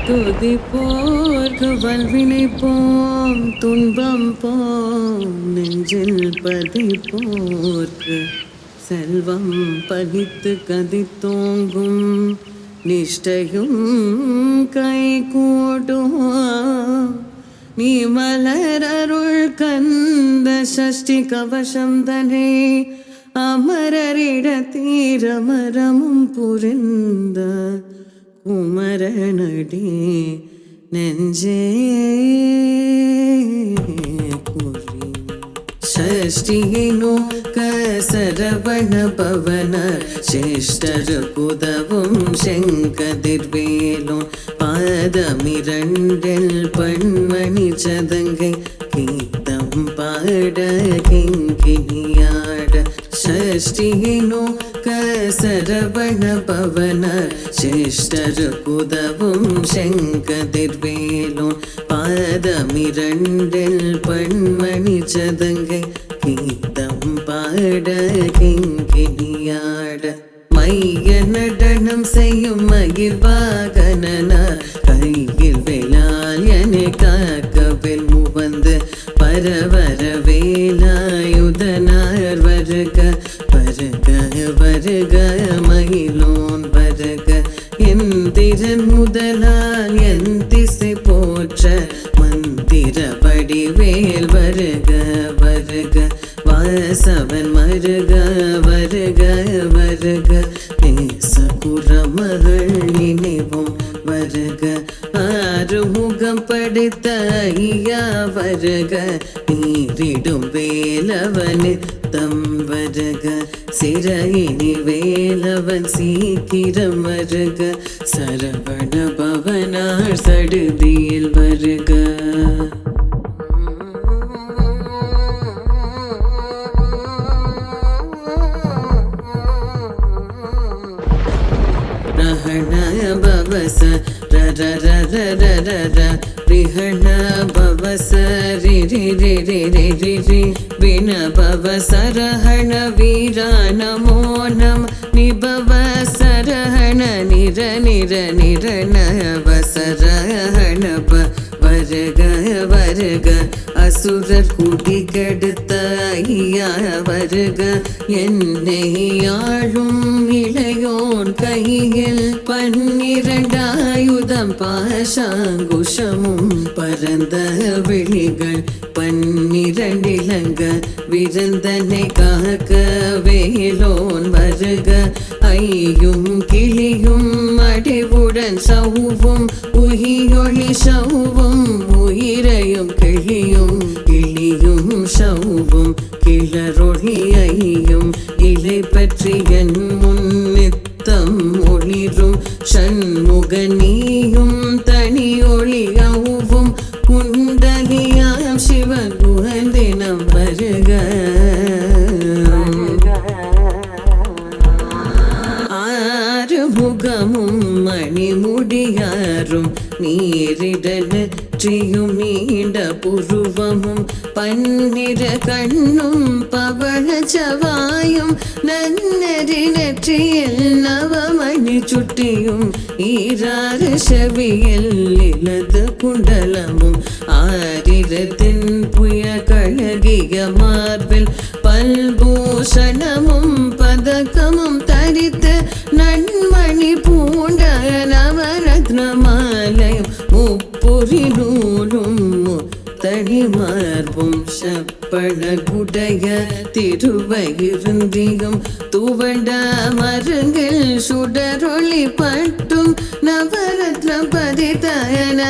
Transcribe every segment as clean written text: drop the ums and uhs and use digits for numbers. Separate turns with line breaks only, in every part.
துதிப்போர்க்கு வல்வினை போம் துன்பம் போம் நெஞ்சில் பதிப்போர்க்கு செல்வம் பகித்து கதித்தோங்கும் நிஷ்டையும் கை கூடும் நீ மலரருள் கந்த சஷ்டி கவசம் தனை அமரரிட தீரமரமும் புரிந்த குமரனடி நெஞ்சே குறி ஷஷ்டியை நோக்க சரவண பவனர் சேஷ்டரு குதவும் செங்கதிர்வேலும் பாதமிரண்டில் பண்மணி சதங்கை கீதம் பாட கிங்கினியாட ஷஷ்டியை நோக்க சரவண பவனர் சேஷ்டரு குதவும் செங்கதிர்வேலும் பாதமிரண்டில் பண்மணி சதங்கை கீதம் பாட கிங்கினியாட மைய நடனம் செய்யும் மயில் வாகனனார் கையில் வேளால் என்னை காக்கவில் முவந்து பரவர வேலாயுதனார் வருக வருக வருக மயிலோன் வருக எந்திரன் முதலால் என் திசை போற்ற மந்திர வடிவேல் வருக வருக வாசவன் மருக வருக வருக நேச குரமகள் நினைவோம் வருக ஆறுமுகம் படைத்த ஐயா வருக நீரிடும் வேலவன் தம் வருக சிறையினி வேலவன் சீக்கிரம் வருக சரவண பவனார் சடுதியில் வருக பவச ர ர ர ர ர ர ரிஹண பவச ரி ரி ரி ரி ரி ரி ரி வின பவசரஹண வீரா நமோ நம நிபவ சரஹண நிர நிர நிரண வசரஹண வருக வருக அசுரர் குடி கெடுத்த ஐயா வருக என்னை ஆளும் இளையோன் கையில் பன்னிரண்டாயுதம் பாஷாங்குஷமும் பரந்த விழிகள் பன்னிரண்டிலங்க விருந்தனை காக்க வேலோன் வருக ஐயும் கிளியும் அடிவுடன் சௌவும் உயிரொளி சௌவும் உயிரையும் கிளியும் கிளியும் சௌவும் கிளரொளி ஐயும் இலை பற்றி என் முன்னித்தம் ஒளிரும் சண்முகனியும் தனி ஒளி அவும் குண்டலியாம் சிவன் குகந்தினம் வருக ஆறுமுகமும் மணிமுடியாரும் நீரிட நெற்றியும் நீண்ட புருவமும் பன்னிர கண்ணும் பவழ சவாயும் நன்னறி நெற்றியில் நவமணி சுட்டியும் ஈராறு செவியில் இலது குண்டலமும் ஆரிரத்தின் புய கழகிய மார்பில் பல்பூஷணமும் பதக்கமும் தரித்து நன்மணி பூண்ட நவரத்ன மாலையும் முப்புரி நூலும் தனி மார்பும் செப்பழ குடைய திருவயிருந்தியும் துவண்ட மருங்கில் சுடரொளி பட்டும் நவரத்ன பதிதயன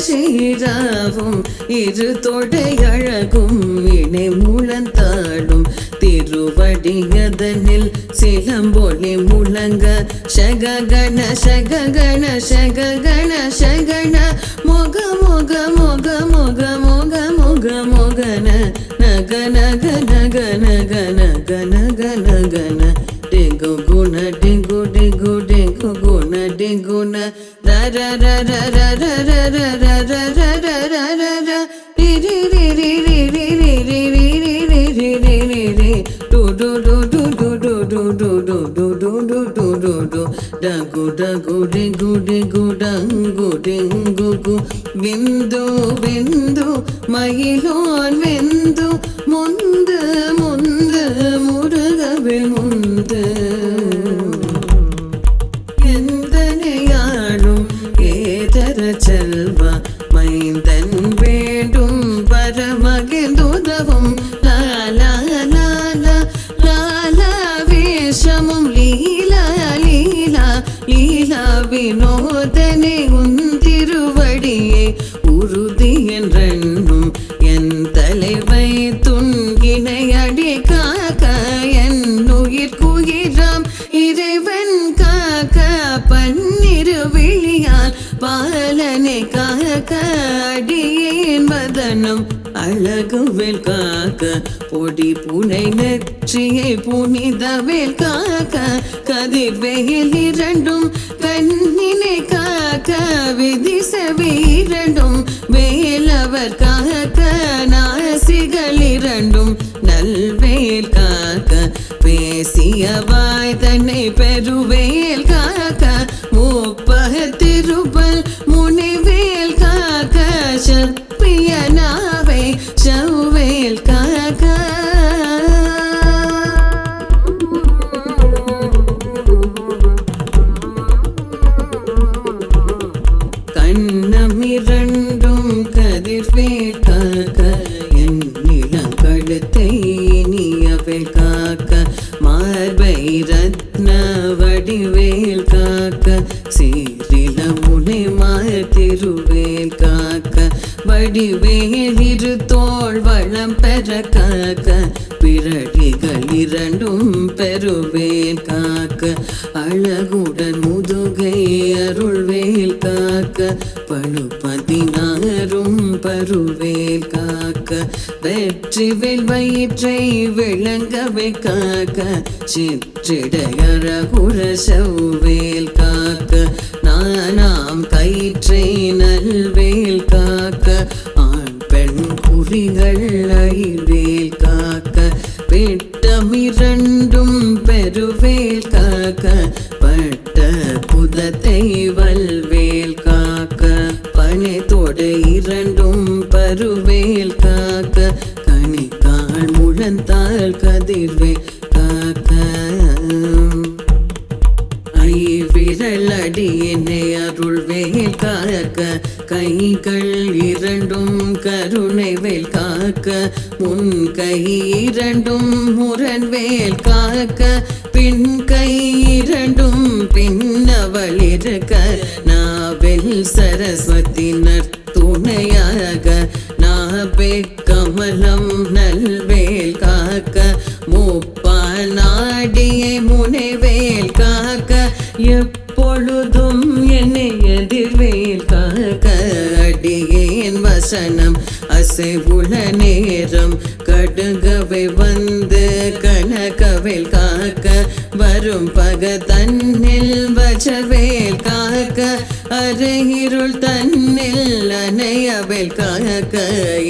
சீராவும் இரு தொடை அழகும் இணை முழந்தாடும் திருவடியதனில் சிலம்பொலி முழங்க சககண சககண சககண சகண மொக மொக மொக மொக மொக மொக மொகன நக நக நக நக நக நக நகன டிங்கு குண டிங்கு டிங்கு டிங்கு குண டிங்குண ர ர ர ர ர ர ர ர ர ர ர ர ர ர ர ரி ரி ரி ரி ரி ரி ரி ரி ரி ரி ரி ரி ரி ரி ரி to to to to to to to to to to to to to to to ட ಗುಡ ಗುಡಿ ಗುಡಿ ಗುಡಂಗುಡಿಂಗುಗು ಬಿಂದು ಬಿಂದು மயிலோன் வெந்து முந்து முந்து முருகவில் முந்து எந்தனையாளும் ஏதர செல்வா மைந்தன் வேண்டும் பரமகிந்துதவும் லாலா லாலா லாலா வேஷமும் லீலா லீலா லீலா வினோதனை உன் திருவடியை உறுதி என்றென்னும் என் தலைவை துன்கினை அடி காக்க என் உயிர்க்குயிராம் இறைவன் காக்க பன்னிரு விழியால் பாலனை காக்க அடியேன் வதனம் அழகுவேல் காக்க பொடி புனை நெற்றியை புனிதவேல் காக்க கதிர்வெயில் இரண்டும் கண்ணினை காக்க விதி செவிரண்டும் வேலவர் காக்க நாசிகள் இரண்டும் நல்வேல் காக்க பேசிய வாய் தன்னை பெருவேல் காக்க முப்பத்திருபல் முனிவேல் காக்க சப்பிய நாவை செவ்வேல் காக்க கண்ணமிரண்டும் கதிர்வேல் காக்க என் நிலங்கழுத்தை இனியவேல் காக்க மார்பை ரத்ன வடிவேல் காக்க சீரில முனை திருவேல் காக்க வடிவேல் இரு தோள் வளம் பெற காக்க பிறடிகள் இரண்டும் பெருவேல் காக்க அழகுடன் முதுகை அருள்வேல் காக்க பழுப்பதினாரும் பருவேல் காக்க வெற்றிவேல் வயிற்றை விளங்கவே காக்க சிற்றிடையரகுர செவ்வேல் காக்க நானாம் கயிற்றை நல்வேல் காக்க ஆண் பெண் குறிகள் அழிவேல் காக்க பிட்டமிரண்டும் பெருவேல் காக்க பட்ட புதத்தை வல்வேல் காக்க பனை தொடை இரண்டும் பருவேல் காக்க கணிக்கால் முழந்தாள் கதிர்வேல் காக்க விரல் அடியினை அருள்வேல் காக்க கைகள் இரண்டும் கருணை வேல் காக்க முன் கை இரண்டும் முரண்வேல் காக்க பின் கை இரண்டும் பின்னவள் இருக்க நாவில் சரஸ்வதி நற்துணையாக நாபே கமலம் நல்வேல் காக்க முப்பால் நாடியை முனைவேல் காக்க எப்பொழுதும் என்னை எதிர்வேல் காக்க அடியேன் வசனம் அசைவுள்ள நேரம் கடுகவை வந்து கனகவேல் காக்க வரும் பக தன்னில் வச்சவேல் காக்க அரையிருள் தன்னில் அணையவேல் காக்க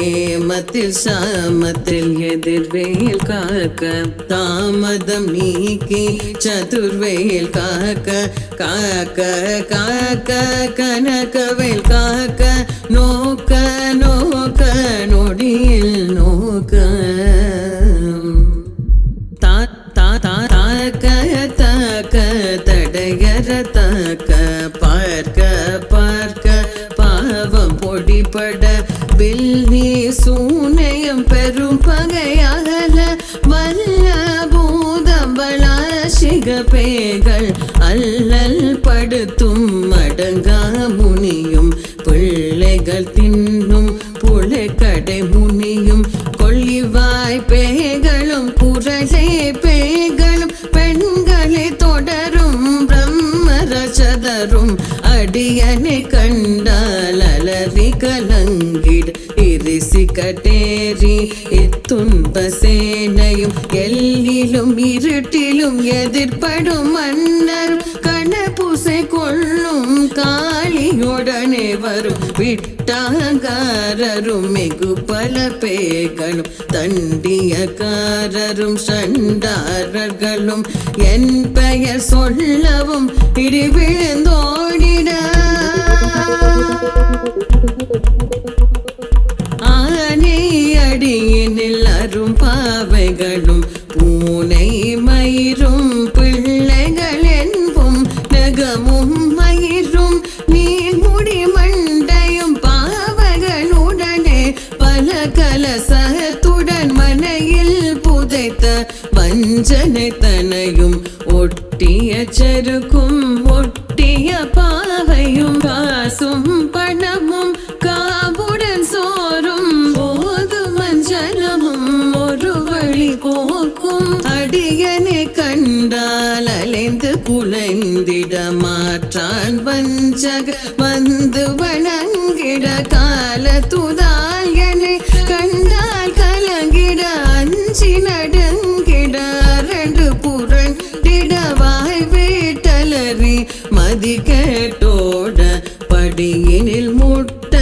ஏமத்தில் சாமத்தில் எதிர்வேல் காக்க தாமதம் நீக்கி சதுர்வேல் காக்க காக்க காக்க கனகவேல் காக்க நோக்க நோக்க நொடியில் நோக்க தாக்க தாக்க தடையற தாக்க பார்க்க பார்க்க பாவம் பொடிபட பில்லி சூனையும் பெரும் பகையகல வல்ல பூதம் வளாசிக பேய்கள் அல்லல் படுத்தும் அடங்கா முனியும் பிள்ளைகள் தின்னும் புழைக்கடை முனியும் கொள்ளிவாய் பேய்களும் குரலை பேய்களும் பெண்களை தொடரும் பிரம்மரசதரும் அடியனை கண்டால் அலறி கலங்கிட இரிசி கட்டேறி இத்துன்ப சேனையும் எல்லிலும் இருட்டிலும் எதிர்படும் மன்னர் கணபூசை கொள்ளும் காளியுடனே வரும் விட்டாங்காரரும் மிகு பல பேய்களும் தண்டியக்காரரும் சண்டாரர்களும் என் பெயர் சொல்லவும் இடி விழுந்தோடிட ஆனை அடியினில் அரும் பாவைகளும் பூனை மயிரும் பிள்ளைகள் என்பும் நகமும் மயிரும் நீர்முடி மண்டையும் பாவைகளுடனே பல கலசத்துடன் மனையில் புதைத்த வஞ்சனை தனையும் ஒட்டிய செருக்கும் ஒட்டிய பாவையும் காசும் பணமும் காவுடன் சோறும் போது மஞ்சளமும் ஒரு வழி போக்கும் அடியனை கண்டால் அலைந்து குலைந்திட மாற்றான் வஞ்சக வந்து வணங்கிட கால துதால் என்னை கண்டால் கலங்கிட அஞ்சி நடுங்கிட அரண்டு புரண்டிட வாய் வீட்டலறி மதி கேட்டோட படியினில் முட்ட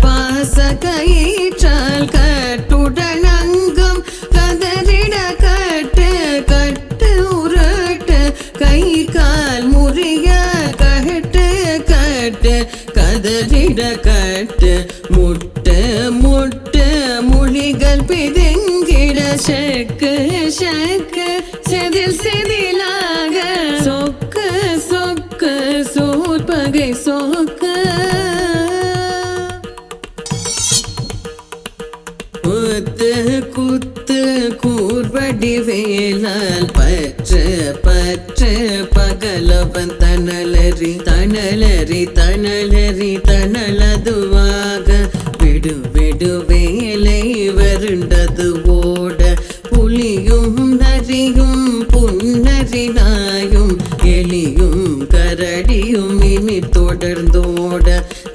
பாச கயிற்றால் கட்டுடன் அங்கம் கதறிட கட்டு கட்டு உருட்டு கை கால் முறிய கட்டு கட்டு கதறிட கட்டு முட்டு முட்டு முழிகள் பிதுங்கிட செக்கு செக்கு செதில் செதிலாக சொக்கு சொக்கு சூர்பகை சொக்கு குத்து குத்து கூர்வடி வேலால் பற்று பற்று பகலவன் தணலறி தணலறி தணலறி தணலதுவாக விடு விடு வேலை வருண்டது ஓட புலியும் நரியும் புன்னரி நாயும் எலியும் கரடியும் இனி தொடர்ந்தோட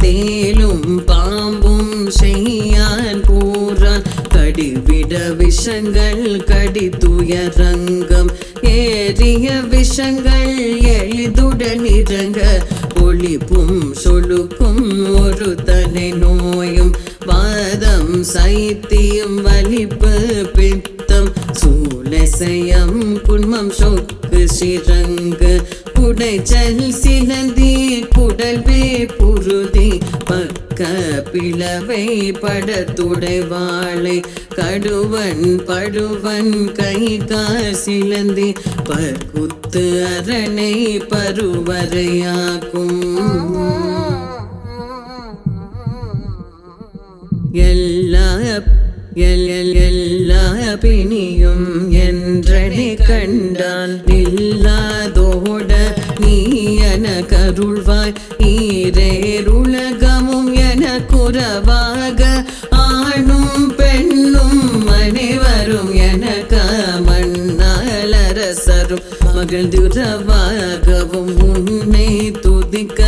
தேலும் பாம்பும் செய்யான் பூரான் கடிவிட விஷங்கள் கடி துயரங்கம் ஏறிய விஷங்கள் எளிதுடன் இறங்க ஒளிப்பும் சொலுக்கும் ஒரு தலை நோயும் வாதம் சைத்தியம் வலிப்பு பித்தம் சூலசயம் குன்மம் சொக்கு சிறங்கு குடைச்சல் சிலந்தி குடல்வே புருதி பக்க பிளவை படத்துடை வாழை கடுவன் படுவன் கை சிலந்தி பற்குத்து அரணை பருவரையாக்கும் எல்லா பிணியும் என்றனை கண்டால் இல்லாதோட நீ என கருள்வாய் ஈரேருலகமும் என குறவாக ஆணும் பெண்ணும் அனைவரும் எனக்க மண்ணாலரசரும் மகிழ்ந்துறவாகவும் உன்னை துதிக்க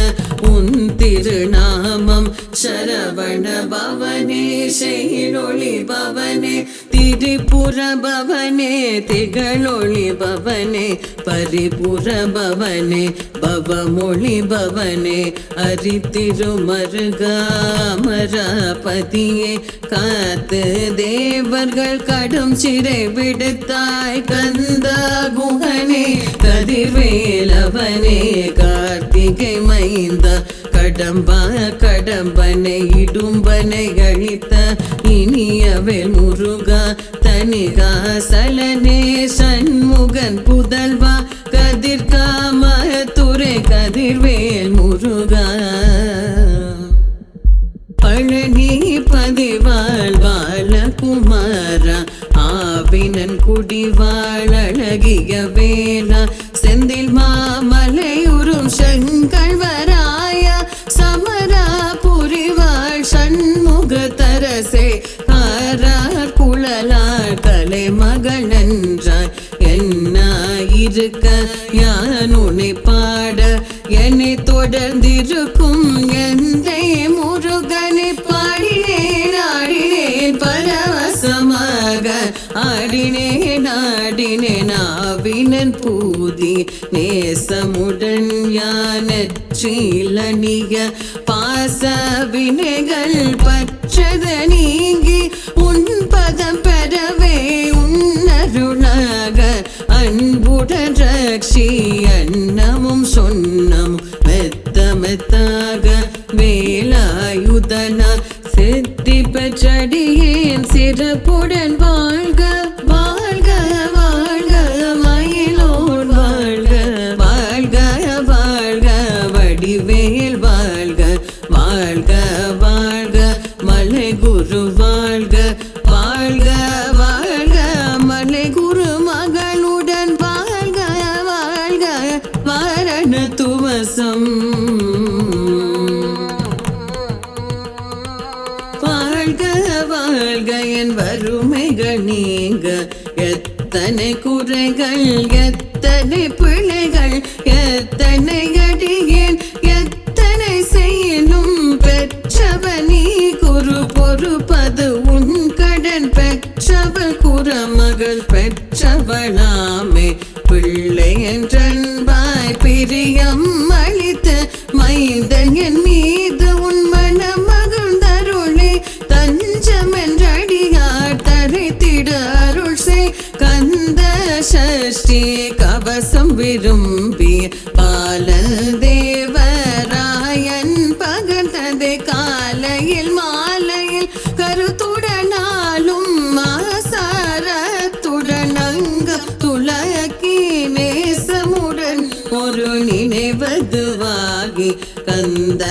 உன் திருநாமம் சரவண பவனே செயலொளி பவனே திரிபுர பவனே திகழொளி பவனே பரிபுர பவனே பவமொழி பவனே அரித்திருமருகாமராபதியே காத்து தேவர்கள் கடும் சிறை விடுத்தாய் கந்த குகனே கதிர்வேலவனே கார்த்திகை மைந்த கடம்பா கடம்பனை இடும்பனை அழித்த இனியவேல் முருகா தனிகா சலனே சண்முகன் புதல்வா கதிர்காம துறை கதிர்வேல் முருகா பழனி பதிவாள் பாலகுமாரா ஆவினன் குடிவாள் அழகிய வேலா செந்தில் மாமலையுறும் செங்கல்வராய சமரா புரிவாள் சண்முக தரசே ஆரார் குழலாள் கலை மகள் நன்றாய் என்னாயிருக்க யான் உன்னை பாட என்னை தொடர்ந்திருக்கும் எந்தை முருகனை பாடினேன் ஆடினேன் பரவசமாக ஆடினேன் ஆடினேன் ஆவினன் பூதி நேசமுடன் யானற்ற சீலனிய பாச வினைகள் பற்றத நீங்கி உன் பதம் பெறவே உன்னருளாக அன்புடன் ரக்ஷி அன்னமும் சொன்னமும் மெத்த மெத்தாக வேலாயுதனா சித்தி பெற்றடியேன் சிறப்புடன் வாழ்க வாழ்க வாழ்க மயிலோர் வாழ்க வாழ்க வாழ்க வடிவேல் வாழ்க வாழ்க வாழ்க மலை குரு வாழ்க வாழ்க வாழ்க மலை குரு மகளுடன் வாழ்க வாழ்க வாரண துவசம் வாழ்க வாழ்க என் வறுமைகள் நீங்க எத்தனை குறைகள் எத்தனை பிழைகள் எத்தனை அடியேன் எத்தனை செய்யணும் பெற்றவனி குரு பொறுப்பது உன் கடன் பெற்றவள் குறமகள் பெற்றவளாமே பிள்ளை என்றன்பாய் பிரியம் அளித்து மைந்தன் என் மீது உன் மணமகள் தருளே தஞ்சம் என்றடியார் தரைத்திட அருள் செய் கந்த சஷ்டி கவசம் விரும்பி பால தேவராயன் பகர்ந்ததை காலையில் மாலையில் கருத்துடனாலும் ஆசாரத்துடன் அங்க துளக்கி நேசமுடன் ஒரு நினைவதுவாகி கந்த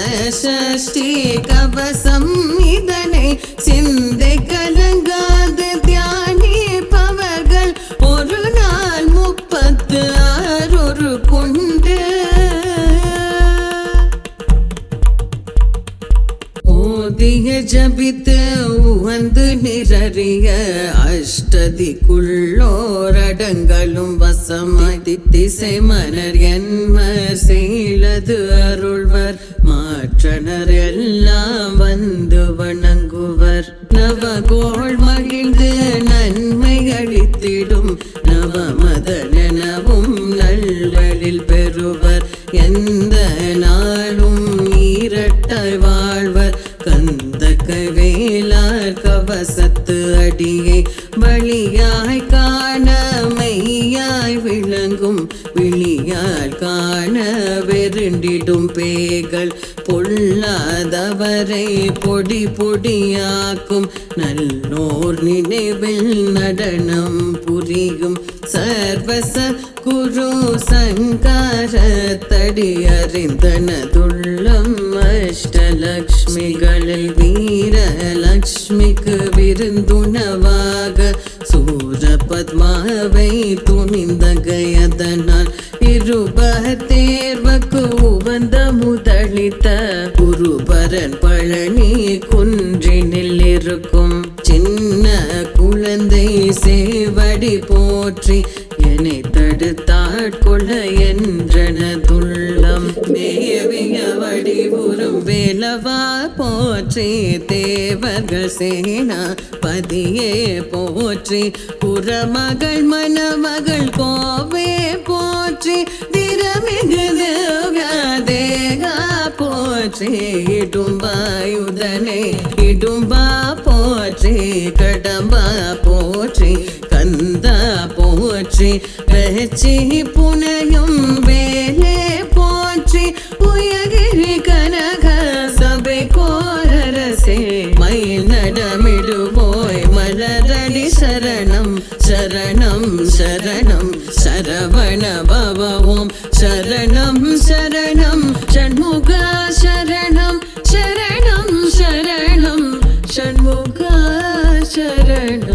சஷ்டி கவசம் இதனை சிந்தை கலங்காத தியானிப்பவர்கள் ஒரு நாள் 36 கொண்டு ஓதிய ஜபித்து உவந்து நிறறிய அஷ்டதிக்குள்ளோரடங்களும் வசமாய் திசை மலர் என்மர் செய்லது அருள்வர் மாற்றனர் எல்லாம் வந்து வணங்குவர் நவகோள் மகிழ்ந்து நன்மை அளித்திடும் நவமதனவும் நல்வழில் பெறுவர் எந்த நாளும் ஈரட்டாய் வாழ்வர் கந்த கைவேலார் கவசத்து அடியை வழியாய் காண மெய்யாய் விளங்கும் விழியால் காண வெருண்டிடும் பேய்கள் பொல்லாதவரை பொடி பொடியாக்கும் நல்லோர் நினைவில் நடனம் புரியும் சர்வச குரு சங்காரத்தடி அறிந்தனதுள்ளம் அஷ்டலக்ஷ்மிகளில் வீரலக்ஷ்மிக்கு விருந்துணவாக சூரபத்மாவை துணிந்த கயதனால் இருபர் தேர்வக்கு உவந்த முதலித்த குருபரன் பழனி குன்றினில் இருக்கும் சின்ன குழந்தை சேவடி போற்றி என்னை தடுத்தாட்கொள்ள என்றனதுள்ளம் மேவிய வடிவுறும் வேலவா போற்றி தேவர்கள் சேனா பதியே போற்றி புறமகள் மணமகள் கோவே போற்றி திறமிகு தேவா போற்றி இடும்பாயுதனே இடும்பா போற்றி கடம்பா போற்றி கந்தா போற்றி வெச்சி புனையும் வேலே போற்றி உயகிரி கனக சபை கோரரசே மயில் நடமிடுவோய் மலரடி சரணம் சரணம் சரணம் சரவண பவம் சரணம் சரணம் ஷண்முக சரணம் சரணம் சரணம் ஷண்முக சரணம்